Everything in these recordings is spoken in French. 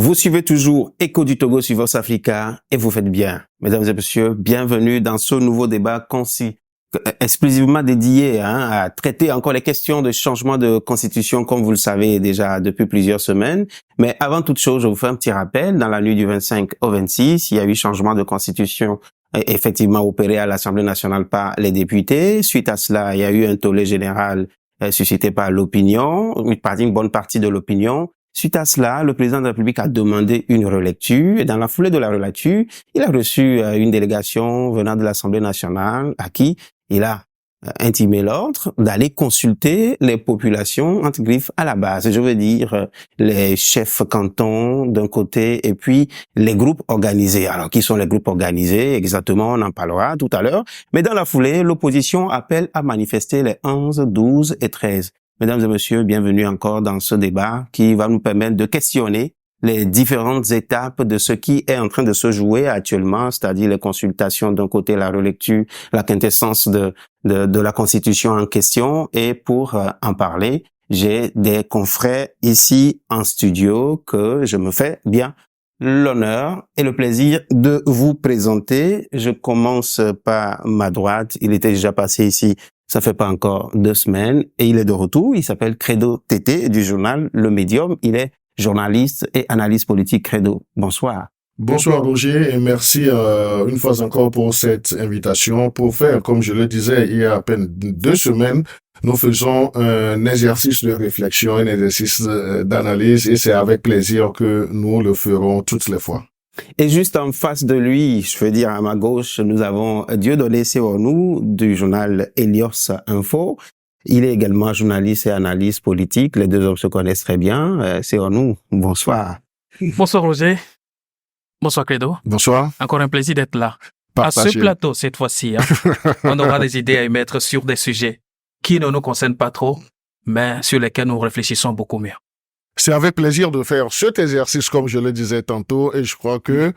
Vous suivez toujours Écho du Togo sur Vox Africa et vous faites bien. Mesdames et messieurs, bienvenue dans ce nouveau débat exclusivement dédié à traiter encore les questions de changement de constitution, comme vous le savez déjà depuis plusieurs semaines. Mais avant toute chose, je vous fais un petit rappel. Dans la nuit du 25 au 26, il y a eu changement de constitution effectivement opéré à l'Assemblée nationale par les députés. Suite à cela, il y a eu un tollé général suscité par l'opinion, une bonne partie de l'opinion. Suite à cela, le président de la République a demandé une relecture et dans la foulée de la relecture, il a reçu une délégation venant de l'Assemblée nationale à qui il a intimé l'ordre d'aller consulter les populations entre griffes à la base. Je veux dire les chefs cantons d'un côté et puis les groupes organisés. Alors, qui sont les groupes organisés? Exactement, on en parlera tout à l'heure. Mais dans la foulée, l'opposition appelle à manifester les 11, 12 et 13. Mesdames et messieurs, bienvenue encore dans ce débat qui va nous permettre de questionner les différentes étapes de ce qui est en train de se jouer actuellement, c'est-à-dire les consultations d'un côté, la relecture, la quintessence de la Constitution en question. Et pour en parler, j'ai des confrères ici en studio que je me fais bien l'honneur et le plaisir de vous présenter. Je commence par ma droite. Il était déjà passé ici. Ça fait pas encore 2 semaines et il est de retour. Il s'appelle Credo Tété du journal Le Médium. Il est journaliste et analyste politique. Credo, bonsoir. Bonsoir Roger et merci une fois encore pour cette invitation pour faire, comme je le disais il y a à peine 2 semaines, nous faisons un exercice de réflexion, un exercice d'analyse et c'est avec plaisir que nous le ferons toutes les fois. Et juste en face de lui, je veux dire à ma gauche, nous avons Dieudonné Seonou du journal Helios Info. Il est également journaliste et analyste politique. Les deux hommes se connaissent très bien. Seonou, bonsoir. Bonsoir Roger. Bonsoir Credo. Bonsoir. Encore un plaisir d'être là. Partagez. À ce plateau, cette fois-ci, on aura des idées à émettre sur des sujets qui ne nous concernent pas trop, mais sur lesquels nous réfléchissons beaucoup mieux. C'est avec plaisir de faire cet exercice, comme je le disais tantôt, et je crois que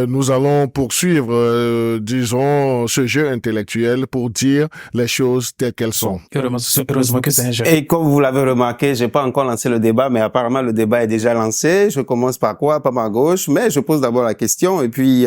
nous allons poursuivre, disons, ce jeu intellectuel pour dire les choses telles qu'elles sont. Heureusement que c'est un jeu. Et comme vous l'avez remarqué, j'ai pas encore lancé le débat, mais apparemment le débat est déjà lancé. Je commence par quoi? Par ma gauche, mais je pose d'abord la question et puis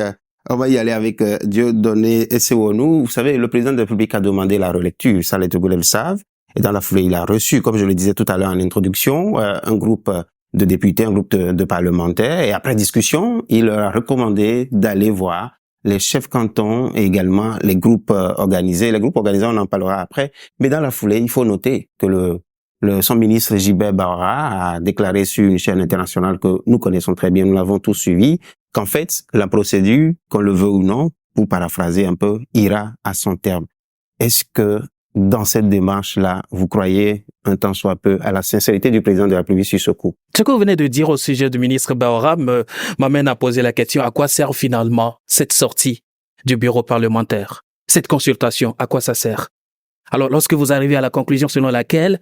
on va y aller avec Dieudonné Seonou. Vous savez, le président de la République a demandé la relecture, ça les Togolais le savent. Et dans la foulée, il a reçu, comme je le disais tout à l'heure en introduction, un groupe de députés, un groupe de parlementaires. Et après discussion, il leur a recommandé d'aller voir les chefs cantons et également les groupes organisés. Les groupes organisés, on en parlera après. Mais dans la foulée, il faut noter que son ministre Gilbert Bahora a déclaré sur une chaîne internationale que nous connaissons très bien, nous l'avons tous suivi, qu'en fait, la procédure, qu'on le veut ou non, pour paraphraser un peu, ira à son terme. Est-ce que dans cette démarche-là, vous croyez un tant soit peu à la sincérité du président de la République sur ce coup? Ce que vous venez de dire au sujet du ministre Bahora m'amène à poser la question, à quoi sert finalement cette sortie du bureau parlementaire? Cette consultation, à quoi ça sert? Alors, lorsque vous arrivez à la conclusion selon laquelle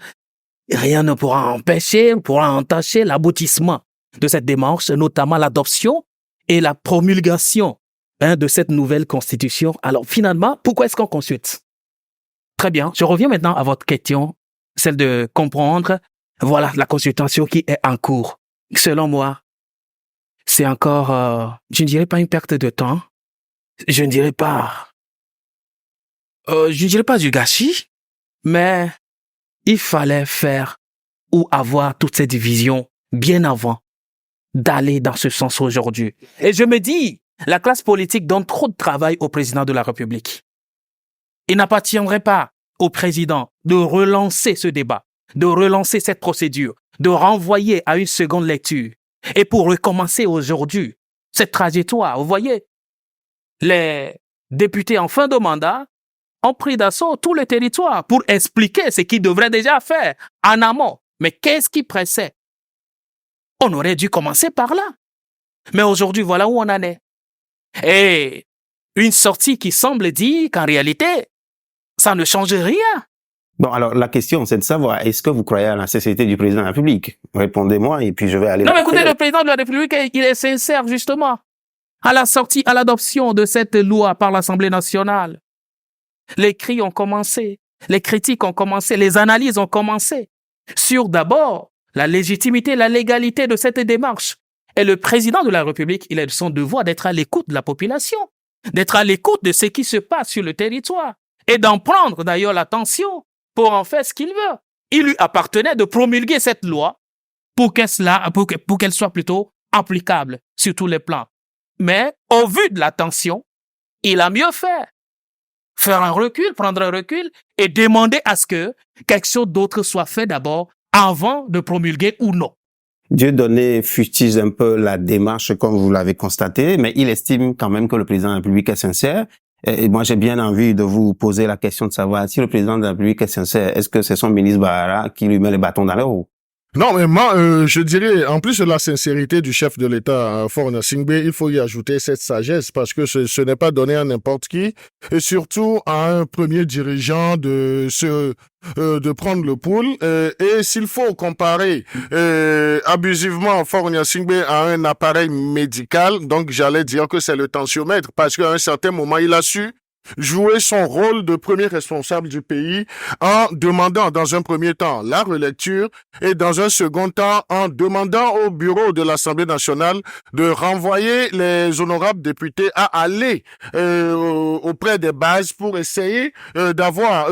rien ne pourra entacher l'aboutissement de cette démarche, notamment l'adoption et la promulgation de cette nouvelle constitution, alors finalement, pourquoi est-ce qu'on consulte? Très bien. Je reviens maintenant à votre question, celle de comprendre, voilà, la consultation qui est en cours. Selon moi, c'est encore, je ne dirais pas une perte de temps. Je ne dirais pas du gâchis, mais il fallait faire ou avoir toute cette vision bien avant d'aller dans ce sens aujourd'hui. Et je me dis, la classe politique donne trop de travail au président de la République. Il n'appartiendrait pas au président de relancer ce débat, de relancer cette procédure, de renvoyer à une seconde lecture. Et pour recommencer aujourd'hui cette trajectoire, vous voyez, les députés en fin de mandat ont pris d'assaut tout le territoire pour expliquer ce qu'ils devraient déjà faire en amont. Mais qu'est-ce qui pressait? On aurait dû commencer par là. Mais aujourd'hui, voilà où on en est. Et une sortie qui semble dire qu'en réalité, ça ne change rien. Bon, alors la question, c'est de savoir, est-ce que vous croyez à la sincérité du président de la République? Répondez-moi et puis je vais aller... Non, mais écoutez, le président de la République, il est sincère, justement. À la sortie, à l'adoption de cette loi par l'Assemblée nationale, les cris ont commencé, les critiques ont commencé, les analyses ont commencé sur d'abord la légitimité, la légalité de cette démarche. Et le président de la République, il a son devoir d'être à l'écoute de la population, d'être à l'écoute de ce qui se passe sur le territoire et d'en prendre d'ailleurs l'attention pour en faire ce qu'il veut. Il lui appartenait de promulguer cette loi pour qu'elle soit plutôt applicable sur tous les plans. Mais au vu de la tension, il a mieux fait. Faire un recul, prendre un recul et demander à ce que quelque chose d'autre soit fait d'abord avant de promulguer ou non. Dieudonné fustige un peu la démarche comme vous l'avez constaté, mais il estime quand même que le président de la République est sincère. Et moi, j'ai bien envie de vous poser la question de savoir si le président de la République est sincère, est-ce que c'est son ministre Bahara qui lui met les bâtons dans les roues? Non, mais moi, je dirais, en plus de la sincérité du chef de l'État, Faure Gnassingbé, il faut y ajouter cette sagesse parce que ce n'est pas donné à n'importe qui et surtout à un premier dirigeant de prendre le pouls. Et s'il faut comparer abusivement Faure Gnassingbé à un appareil médical, donc j'allais dire que c'est le tensiomètre parce qu'à un certain moment, il a su jouer son rôle de premier responsable du pays en demandant dans un premier temps la relecture et dans un second temps en demandant au bureau de l'Assemblée nationale de renvoyer les honorables députés à aller auprès des bases pour essayer d'avoir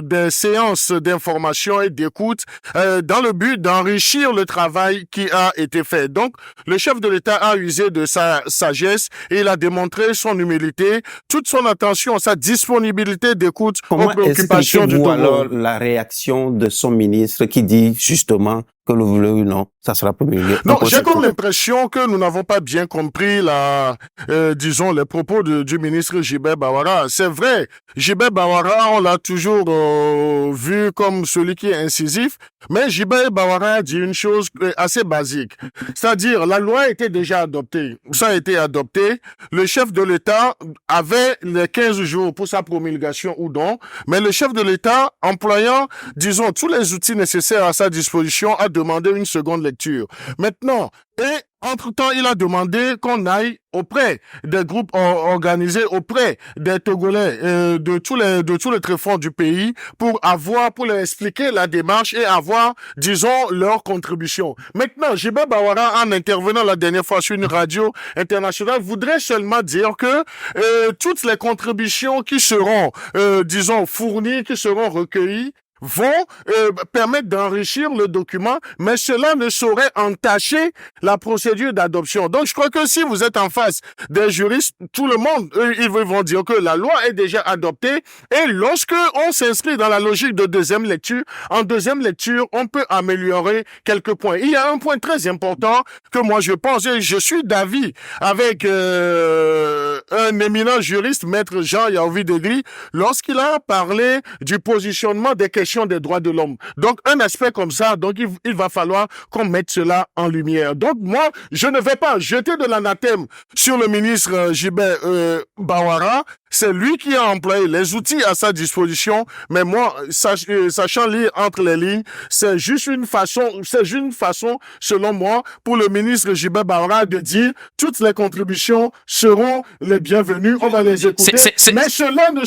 des séances d'information et d'écoute dans le but d'enrichir le travail qui a été fait. Donc, le chef de l'État a usé de sa sagesse et il a démontré son humilité, toute son attention, sa disponibilité d'écoute aux préoccupations du Togo. Alors la réaction de son ministre qui dit justement que le voulez ou non, ça sera promulgué. Non, j'ai comme l'impression que nous n'avons pas bien compris disons, les propos du ministre Gilbert Bawara. C'est vrai, Gilbert Bawara, on l'a toujours vu comme celui qui est incisif, mais Gilbert Bawara dit une chose assez basique. C'est-à-dire, la loi était déjà adoptée. Ça a été adopté. Le chef de l'État avait les 15 jours pour sa promulgation ou non, mais le chef de l'État, employant, disons, tous les outils nécessaires à sa disposition, a demandé une seconde lecture. Maintenant, et entre-temps, il a demandé qu'on aille auprès des groupes organisés, auprès des Togolais de tous les tréfonds du pays pour leur expliquer la démarche et avoir, disons, leur contribution. Maintenant, Gilbert Bawara, en intervenant la dernière fois sur une radio internationale, voudrait seulement dire que toutes les contributions qui seront, disons, fournies, qui seront recueillies, vont permettre d'enrichir le document, mais cela ne saurait entacher la procédure d'adoption. Donc, je crois que si vous êtes en face des juristes, tout le monde, ils vont dire que la loi est déjà adoptée et lorsque on s'inscrit dans la logique de deuxième lecture, en deuxième lecture, on peut améliorer quelques points. Il y a un point très important que moi je pense, et je suis d'avis avec un éminent juriste, maître Jean Yaovi Degri, lorsqu'il a parlé du positionnement des questions des droits de l'homme. Donc, un aspect comme ça, donc il va falloir qu'on mette cela en lumière. Donc, moi, je ne vais pas jeter de l'anathème sur le ministre Gilbert Bawara. C'est lui qui a employé les outils à sa disposition, mais moi, sachant lire entre les lignes, c'est juste une façon, selon moi, pour le ministre Gilbert Bawara de dire toutes les contributions seront les bienvenues, on va les écouter, mais cela ne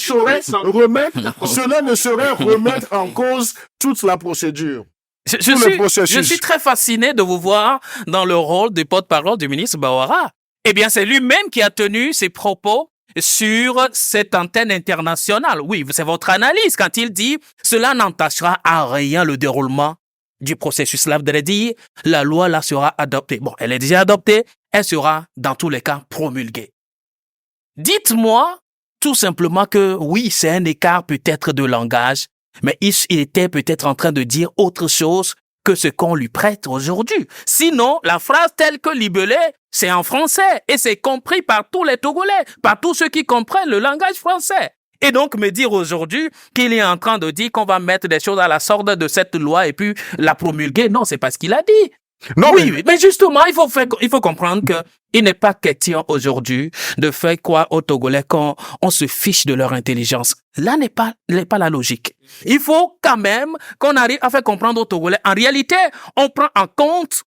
saurait remettre en cause toute la procédure. Je suis très fasciné de vous voir dans le rôle de porte-parole du ministre Bawara. Eh bien, c'est lui-même qui a tenu ses propos sur cette antenne internationale. Oui, c'est votre analyse quand il dit « Cela n'entachera à rien le déroulement du processus ». Cela voudrait dire « La loi là sera adoptée ». Bon, elle est déjà adoptée, elle sera dans tous les cas promulguée. Dites-moi tout simplement que oui, c'est un écart peut-être de langage, mais il était peut-être en train de dire autre chose que ce qu'on lui prête aujourd'hui. Sinon, la phrase telle que libellée, c'est en français et c'est compris par tous les Togolais, par tous ceux qui comprennent le langage français. Et donc, me dire aujourd'hui qu'il est en train de dire qu'on va mettre des choses à la sorte de cette loi et puis la promulguer, non, c'est pas ce qu'il a dit. Non, oui, mais justement, il faut comprendre que il n'est pas question aujourd'hui de faire quoi aux Togolais quand on se fiche de leur intelligence. Là n'est pas la logique. Il faut quand même qu'on arrive à faire comprendre aux Togolais. En réalité, on prend en compte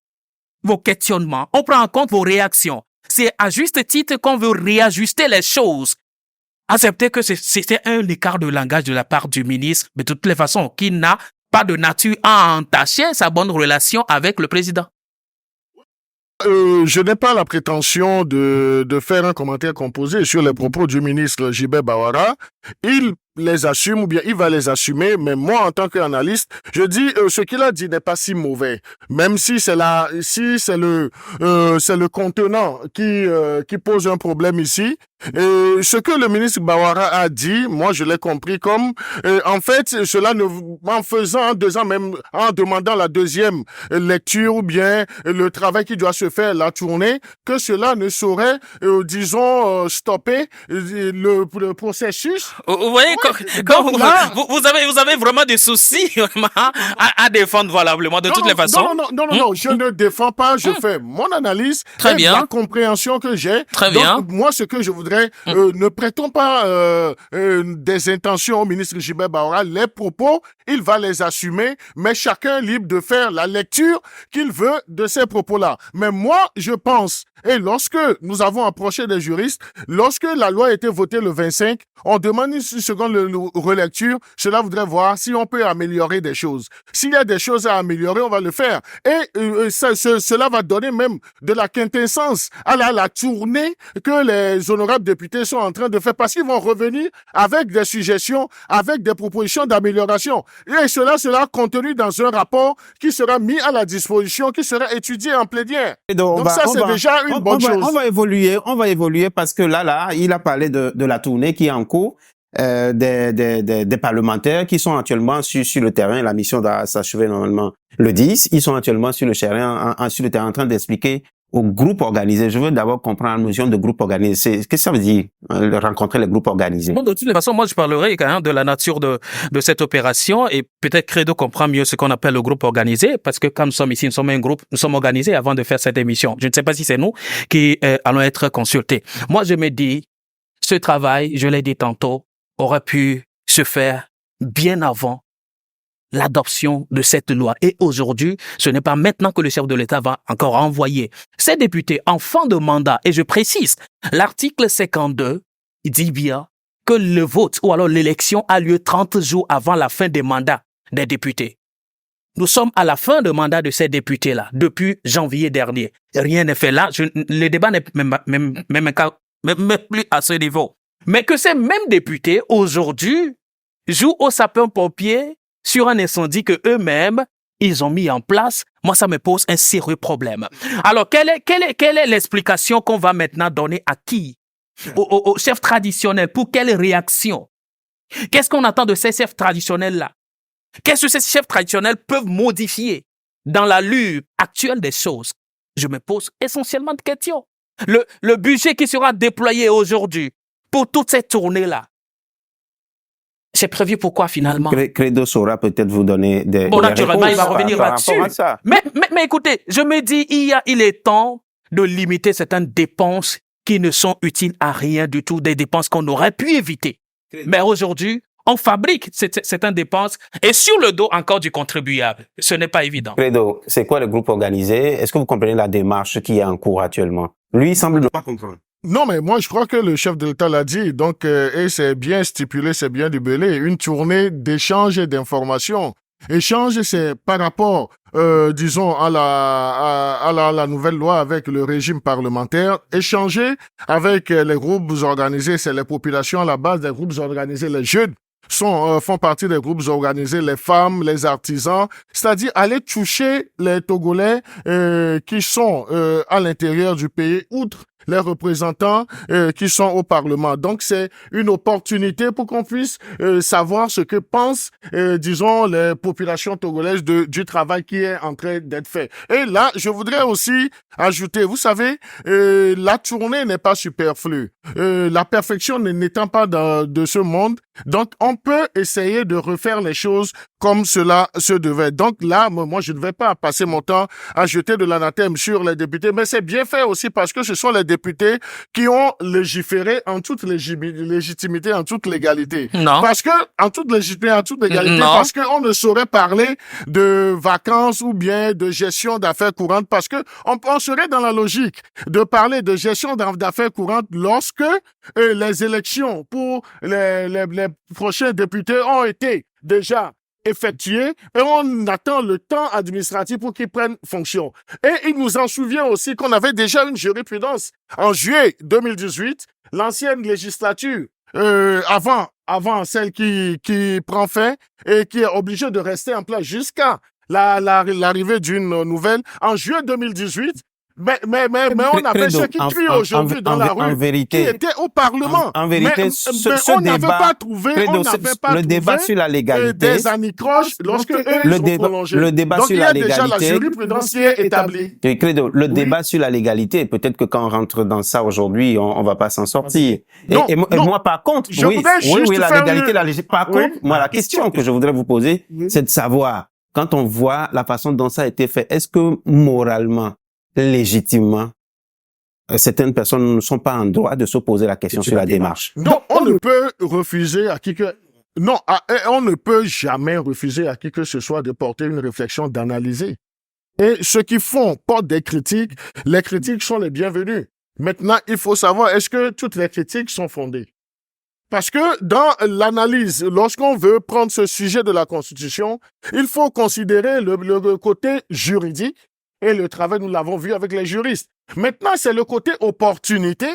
vos questionnements, on prend en compte vos réactions. C'est à juste titre qu'on veut réajuster les choses. Accepter que c'était un écart de langage de la part du ministre, mais de toutes les façons, qui n'a pas de nature à entacher sa bonne relation avec le président. Je n'ai pas la prétention de faire un commentaire composé sur les propos du ministre Gilbert Bawara. Il les assume ou bien il va les assumer, mais moi, en tant qu'analyste, je dis ce qu'il a dit n'est pas si mauvais, même si c'est le contenant qui pose un problème ici. Et ce que le ministre Bawara a dit, moi je l'ai compris comme en fait cela ne en faisant en demandant la deuxième lecture ou bien le travail qui doit se faire la tournée, que cela ne saurait stopper le processus. Vous voyez, Donc là, vous avez vraiment des soucis vraiment, à défendre valablement de toutes les façons. Non, je ne défends pas, je fais mon analyse Très et bien. la compréhension que j'ai. Très Donc, bien. moi, ce que je voudrais, ne prêtons pas des intentions au ministre Gilbert Bawara. Les propos, il va les assumer, mais chacun est libre de faire la lecture qu'il veut de ces propos-là. Mais moi, je pense, et lorsque nous avons approché des juristes, lorsque la loi a été votée le 25, on demande une seconde relecture. Cela voudrait voir si on peut améliorer des choses. S'il y a des choses à améliorer, on va le faire. Et cela va donner même de la quintessence à la tournée que les honorables députés sont en train de faire, parce qu'ils vont revenir avec des suggestions, avec des propositions d'amélioration. Et cela sera contenu dans un rapport qui sera mis à la disposition, qui sera étudié en plénière. Donc ça, c'est déjà une bonne chose. On va évoluer parce que là, il a parlé de la tournée qui est en cours, des parlementaires qui sont actuellement sur le terrain. La mission doit s'achever normalement le 10. Ils sont actuellement sur le terrain en train d'expliquer au groupe organisé. Je veux d'abord comprendre la notion de groupe organisé. Qu'est-ce que ça veut dire, rencontrer les groupes organisés? Bon, de toutes les façons, moi, je parlerai quand même de la nature de cette opération et peut-être Credo comprend mieux ce qu'on appelle le groupe organisé, parce que quand nous sommes ici, nous sommes un groupe, nous sommes organisés avant de faire cette émission. Je ne sais pas si c'est nous qui allons être consultés. Moi, je me dis, ce travail, je l'ai dit tantôt, aurait pu se faire bien avant l'adoption de cette loi. Et aujourd'hui, ce n'est pas maintenant que le chef de l'État va encore envoyer ses députés en fin de mandat. Et je précise, l'article 52 dit bien que le vote ou alors l'élection a lieu 30 jours avant la fin des mandats des députés. Nous sommes à la fin de mandat de ces députés-là, depuis janvier dernier. Rien n'est fait là. Le débat n'est même plus à ce niveau. Mais que ces mêmes députés, aujourd'hui, jouent au sapin-pompier sur un incendie que eux-mêmes, ils ont mis en place, moi, ça me pose un sérieux problème. Alors, quelle est l'explication qu'on va maintenant donner à qui? Aux chefs traditionnels. Pour quelle réaction? Qu'est-ce qu'on attend de ces chefs traditionnels-là? Qu'est-ce que ces chefs traditionnels peuvent modifier dans la lutte actuelle des choses? Je me pose essentiellement de questions. Le budget qui sera déployé aujourd'hui pour toute cette tournée-là, c'est prévu pourquoi finalement? Credo saura peut-être vous donner des naturellement, réponses il va revenir là-dessus. Mais écoutez, je me dis, il est temps de limiter certaines dépenses qui ne sont utiles à rien du tout, des dépenses qu'on aurait pu éviter. Mais aujourd'hui, on fabrique certaines dépenses et sur le dos encore du contribuable. Ce n'est pas évident. Credo, c'est quoi le groupe organisé? Est-ce que vous comprenez la démarche qui est en cours actuellement? Lui, il semble ne pas comprendre. Non, mais moi, je crois que le chef de l'État l'a dit. Donc, et c'est bien stipulé, c'est bien libellé. Une tournée d'échange et d'informations. Échange, c'est par rapport, disons, à la nouvelle loi avec le régime parlementaire. Échanger avec les groupes organisés, c'est les populations à la base des groupes organisés, les jeunes font partie des groupes organisés, les femmes, les artisans, c'est-à-dire aller toucher les Togolais qui sont à l'intérieur du pays, outre les représentants qui sont au Parlement. Donc, c'est une opportunité pour qu'on puisse savoir ce que pensent, disons, les populations togolaises du travail qui est en train d'être fait. Et là, je voudrais aussi ajouter, vous savez, la tournée n'est pas superflue. La perfection n'étant pas de ce monde, donc on peut essayer de refaire les choses comme cela se devait. Donc là, moi, je ne vais pas passer mon temps à jeter de l'anathème sur les députés, mais c'est bien fait aussi parce que ce sont les députés qui ont légiféré en toute légitimité, en toute légalité. Non. Parce que, en toute légitimité, en toute légalité, Non. parce qu'on ne saurait parler de vacances ou bien de gestion d'affaires courantes, parce que on serait dans la logique de parler de gestion d'affaires courantes lorsque les élections pour les prochains députés ont été déjà effectué et on attend le temps administratif pour qu'il prenne fonction. Et il nous en souvient aussi qu'on avait déjà une jurisprudence en juillet 2018, l'ancienne législature, avant celle qui prend fin et qui est obligée de rester en place jusqu'à l'arrivée d'une nouvelle en juillet 2018. Mais on avait ceux qui crient aujourd'hui dans la rue, vérité, qui étaient au Parlement. En vérité, mais ce on n'avait débat, pas trouvé, le débat sur la légalité, des anicroches lorsque eux, ils sont prolongés. Le débat Donc, sur il y la a déjà la légalité, jurisprudence qui est établie. Credo, le débat sur la légalité, peut-être que quand on rentre dans ça aujourd'hui, on va pas s'en sortir. Non, et moi, par contre, oui, la légalité, par contre, moi, la question que je voudrais vous poser, c'est de savoir, quand on voit la façon dont ça a été fait, est-ce que moralement, légitimement, certaines personnes ne sont pas en droit de s'opposer à la question sur la démarche? Non, on ne peut refuser à qui que... Non, on ne peut jamais refuser à qui que ce soit de porter une réflexion, d'analyser. Et ceux qui portent des critiques, les critiques sont les bienvenues. Maintenant, il faut savoir, est-ce que toutes les critiques sont fondées? Parce que dans l'analyse, lorsqu'on veut prendre ce sujet de la Constitution, il faut considérer le côté juridique et le travail, nous l'avons vu avec les juristes. Maintenant, c'est le côté opportunité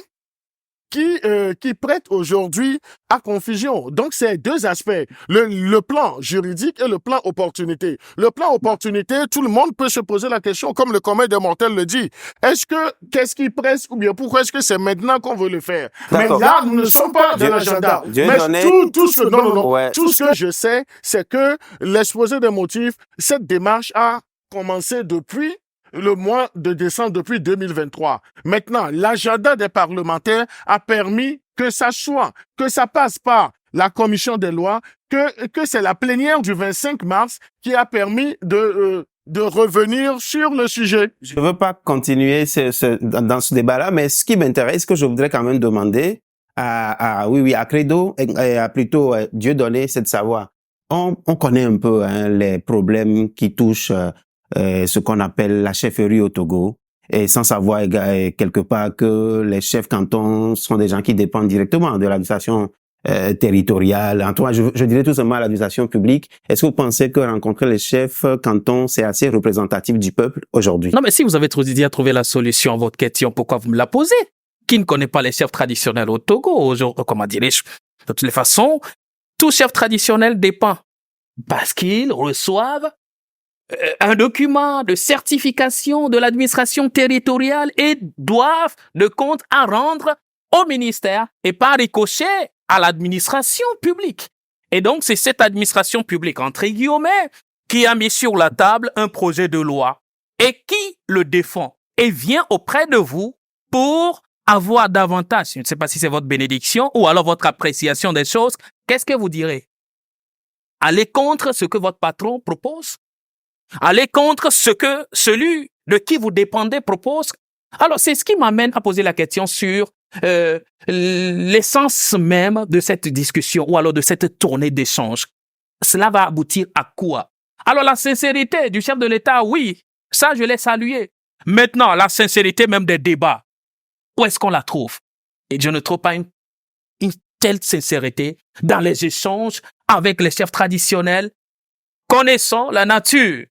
qui prête aujourd'hui à confusion. Donc, c'est deux aspects. Le plan juridique et le plan opportunité. Le plan opportunité, tout le monde peut se poser la question, comme le commun des mortels le dit. Qu'est-ce qui presse ou bien pourquoi est-ce que c'est maintenant qu'on veut le faire? Mais là, nous ne sommes pas dans l'agenda. Mais tout ce que je sais, c'est que l'exposé des motifs, cette démarche a commencé depuis le mois de décembre depuis 2023. Maintenant, l'agenda des parlementaires a permis que ça passe par la commission des lois, que c'est la plénière du 25 mars qui a permis de revenir sur le sujet. Je veux pas continuer dans ce débat-là, mais ce qui m'intéresse, que je voudrais quand même demander à Credo et à plutôt Dieudonné, c'est de savoir, on connaît un peu les problèmes qui touchent ce qu'on appelle la chefferie au Togo, et sans savoir quelque part que les chefs cantons sont des gens qui dépendent directement de l'administration territoriale. En tout cas, je dirais tout simplement l'administration publique. Est-ce que vous pensez que rencontrer les chefs cantons, c'est assez représentatif du peuple aujourd'hui? Non, mais si vous avez trop d'idées à trouver la solution à votre question, pourquoi vous me la posez? Qui ne connaît pas les chefs traditionnels au Togo? Comment dirais-je? De toutes les façons, tout chef traditionnel dépend parce qu'ils reçoivent un document de certification de l'administration territoriale et doivent de compte à rendre au ministère et par ricochet à l'administration publique. Et donc, c'est cette administration publique, entre guillemets, qui a mis sur la table un projet de loi et qui le défend et vient auprès de vous pour avoir davantage, je ne sais pas si c'est votre bénédiction ou alors votre appréciation des choses. Qu'est-ce que vous direz? Allez contre ce que votre patron propose? Allez contre ce que celui de qui vous dépendez propose. Alors, c'est ce qui m'amène à poser la question sur l'essence même de cette discussion ou alors de cette tournée d'échange. Cela va aboutir à quoi? Alors, la sincérité du chef de l'État, oui, ça, je l'ai salué. Maintenant, la sincérité même des débats, où est-ce qu'on la trouve? Et je ne trouve pas une telle sincérité dans les échanges avec les chefs traditionnels, connaissant la nature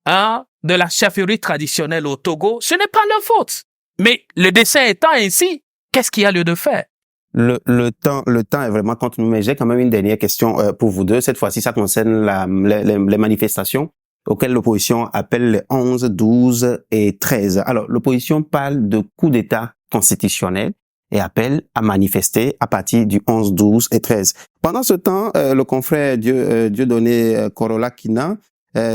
de la chefferie traditionnelle au Togo. Ce n'est pas leur faute. Mais le dessin étant ainsi, qu'est-ce qu'il y a lieu de faire? Le temps est vraiment contre nous, mais j'ai quand même une dernière question pour vous deux. Cette fois-ci, ça concerne les manifestations auxquelles l'opposition appelle les 11, 12 et 13. Alors, l'opposition parle de coup d'État constitutionnel et appelle à manifester à partir du 11, 12 et 13. Pendant ce temps, le confrère Dieudonné Korola-Kina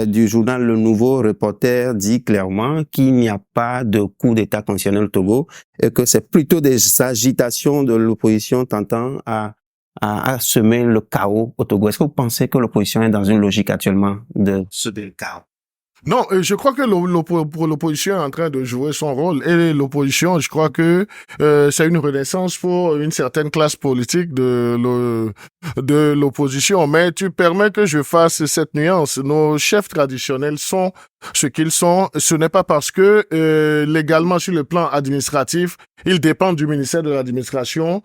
du journal Le Nouveau Reporter dit clairement qu'il n'y a pas de coup d'État constitutionnel au Togo et que c'est plutôt des agitations de l'opposition tentant à semer le chaos au Togo. Est-ce que vous pensez que l'opposition est dans une logique actuellement de semer le chaos? Non, je crois que l'opposition est en train de jouer son rôle. Et l'opposition, je crois que c'est une renaissance pour une certaine classe politique de l'opposition. Mais tu permets que je fasse cette nuance. Nos chefs traditionnels sont ce qu'ils sont. Ce n'est pas parce que légalement, sur le plan administratif, ils dépendent du ministère de l'administration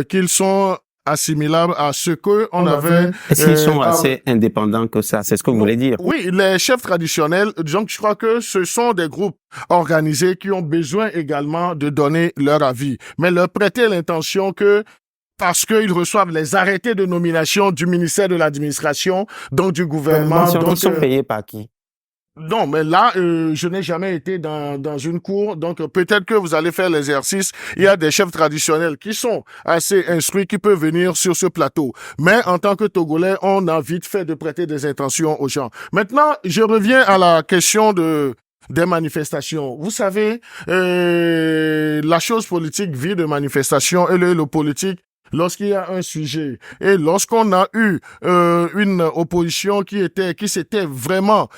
qu'ils sont assimilable à ce que on avait. Est-ce qu'ils sont assez indépendants que ça? C'est ce que vous voulez dire? Oui, les chefs traditionnels, donc je crois que ce sont des groupes organisés qui ont besoin également de donner leur avis, mais leur prêter l'intention que parce qu'ils reçoivent les arrêtés de nomination du ministère de l'administration, donc du gouvernement. Donc, Donc, ils sont payés par qui? non, mais là, je n'ai jamais été dans une cour, donc peut-être que vous allez faire l'exercice. Il y a des chefs traditionnels qui sont assez instruits, qui peuvent venir sur ce plateau. Mais en tant que Togolais, on a vite fait de prêter des intentions aux gens. Maintenant, je reviens à la question des manifestations. Vous savez, la chose politique vit de manifestations et le politique lorsqu'il y a un sujet et lorsqu'on a eu une opposition qui s'était vraiment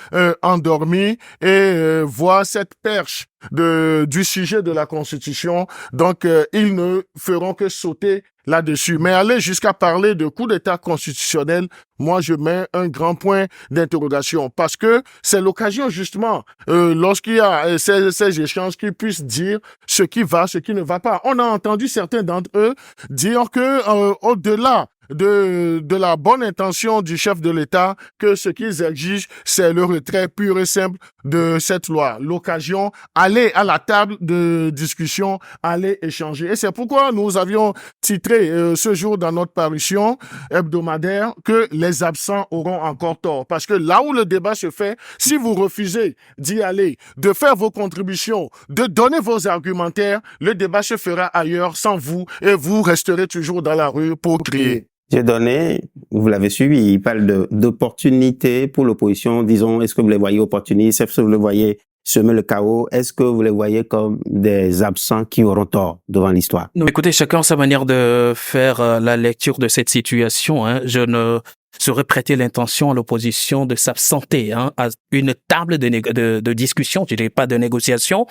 endormie et voit cette perche du sujet de la Constitution, donc ils ne feront que sauter là-dessus. Mais aller jusqu'à parler de coup d'État constitutionnel, moi je mets un grand point d'interrogation parce que c'est l'occasion justement lorsqu'il y a ces échanges qu'ils puissent dire ce qui va, ce qui ne va pas. On a entendu certains d'entre eux dire que au-delà de la bonne intention du chef de l'État, que ce qu'ils exigent, c'est le retrait pur et simple de cette loi. L'occasion, aller à la table de discussion, aller échanger. Et c'est pourquoi nous avions titré ce jour dans notre parution hebdomadaire que les absents auront encore tort. Parce que là où le débat se fait, si vous refusez d'y aller, de faire vos contributions, de donner vos argumentaires, le débat se fera ailleurs sans vous et vous resterez toujours dans la rue pour crier. Dieudonné, vous l'avez suivi, il parle d'opportunités pour l'opposition. Disons, est-ce que vous les voyez opportunistes? Est-ce que vous les voyez semer le chaos? Est-ce que vous les voyez comme des absents qui auront tort devant l'histoire? Non, écoutez, chacun a sa manière de faire la lecture de cette situation. Hein. Je ne saurais prêter l'intention à l'opposition de s'absenter à une table de discussion, je dirais pas de négociation.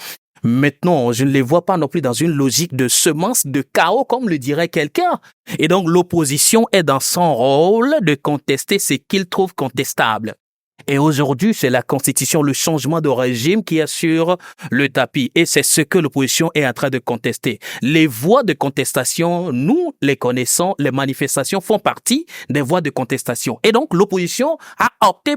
Maintenant, je ne les vois pas non plus dans une logique de semence de chaos, comme le dirait quelqu'un. Et donc, l'opposition est dans son rôle de contester ce qu'il trouve contestable. Et aujourd'hui, c'est la Constitution, le changement de régime qui est sur le tapis. Et c'est ce que l'opposition est en train de contester. Les voies de contestation, nous les connaissons, les manifestations font partie des voies de contestation. Et donc, l'opposition a opté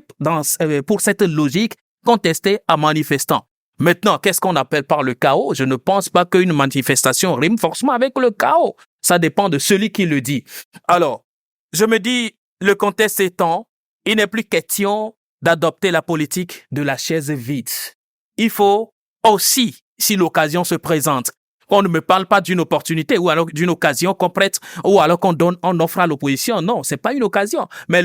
pour cette logique contestée en manifestant. Maintenant, qu'est-ce qu'on appelle par le chaos? Je ne pense pas qu'une manifestation rime forcément avec le chaos. Ça dépend de celui qui le dit. Alors, je me dis, le contexte étant, il n'est plus question d'adopter la politique de la chaise vide. Il faut aussi, si l'occasion se présente, qu'on ne me parle pas d'une opportunité ou alors d'une occasion qu'on prête ou alors on offre à l'opposition. Non, c'est pas une occasion. Mais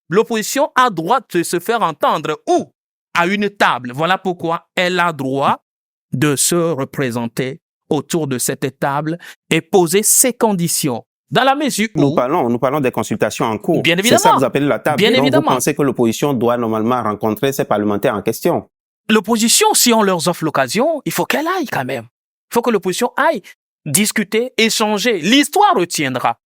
l'opposition a droit de se faire entendre ou à une table. Voilà pourquoi elle a droit de se représenter autour de cette table et poser ses conditions. Dans la mesure où... Nous parlons des consultations en cours. Bien évidemment. C'est ça que vous appelez la table. Bien donc évidemment. Vous pensez que l'opposition doit normalement rencontrer ces parlementaires en question? L'opposition, si on leur offre l'occasion, il faut qu'elle aille quand même. Il faut que l'opposition aille discuter, échanger. L'histoire retiendra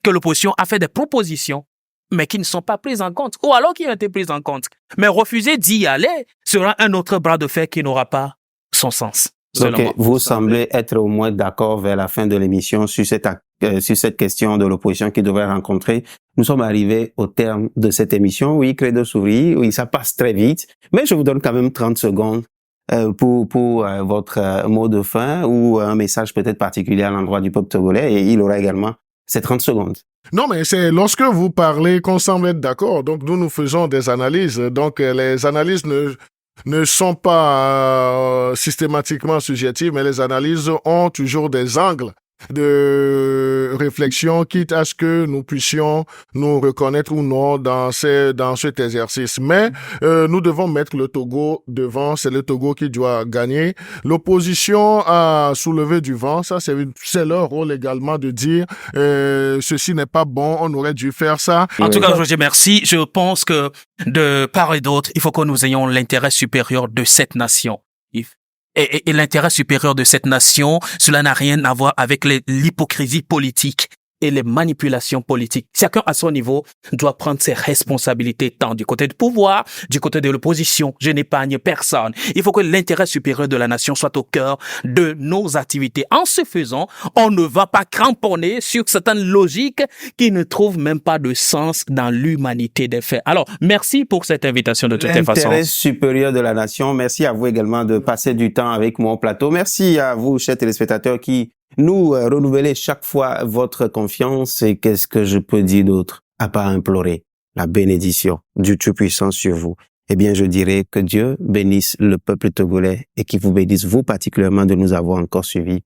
que l'opposition a fait des propositions mais qui ne sont pas prises en compte, ou alors qui ont été prises en compte. Mais refuser d'y aller sera un autre bras de fer qui n'aura pas son sens. Okay. Vous semblez être au moins d'accord vers la fin de l'émission sur cette question de l'opposition qui devrait rencontrer. Nous sommes arrivés au terme de cette émission. Oui, Credo s'ouvrit, oui, ça passe très vite, mais je vous donne quand même 30 secondes pour votre mot de fin ou un message peut-être particulier à l'endroit du peuple togolais, et il aura également ces 30 secondes. Non, mais c'est lorsque vous parlez qu'on semble être d'accord. Donc, nous faisons des analyses. Donc, les analyses ne sont pas systématiquement subjectives, mais les analyses ont toujours des angles de réflexion, quitte à ce que nous puissions nous reconnaître ou non dans cet exercice. Mais nous devons mettre le Togo devant, c'est le Togo qui doit gagner. L'opposition a soulevé du vent, ça c'est leur rôle également de dire ceci n'est pas bon, on aurait dû faire ça. En tout cas, Roger, merci. Je pense que de part et d'autre, il faut que nous ayons l'intérêt supérieur de cette nation. Et l'intérêt supérieur de cette nation, cela n'a rien à voir avec l'hypocrisie politique. et les manipulations politiques. Chacun à son niveau doit prendre ses responsabilités, tant du côté du pouvoir, du côté de l'opposition. Je n'épargne personne. Il faut que l'intérêt supérieur de la nation soit au cœur de nos activités. En ce faisant, on ne va pas cramponner sur certaines logiques qui ne trouvent même pas de sens dans l'humanité des faits. Alors, merci pour cette invitation de toutes les façons. L'intérêt supérieur de la nation. Merci à vous également de passer du temps avec mon plateau. Merci à vous, chers téléspectateurs, qui nous renouvelez chaque fois votre confiance. Et qu'est-ce que je peux dire d'autre à part implorer la bénédiction du Tout-Puissant sur vous? Eh bien, je dirais que Dieu bénisse le peuple togolais et qu'il vous bénisse, vous particulièrement, de nous avoir encore suivis.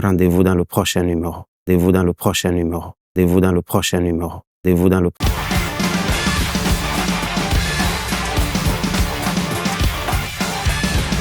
Rendez-vous dans le prochain numéro. Rendez-vous dans le prochain numéro. Rendez-vous dans le prochain numéro. Rendez-vous dans le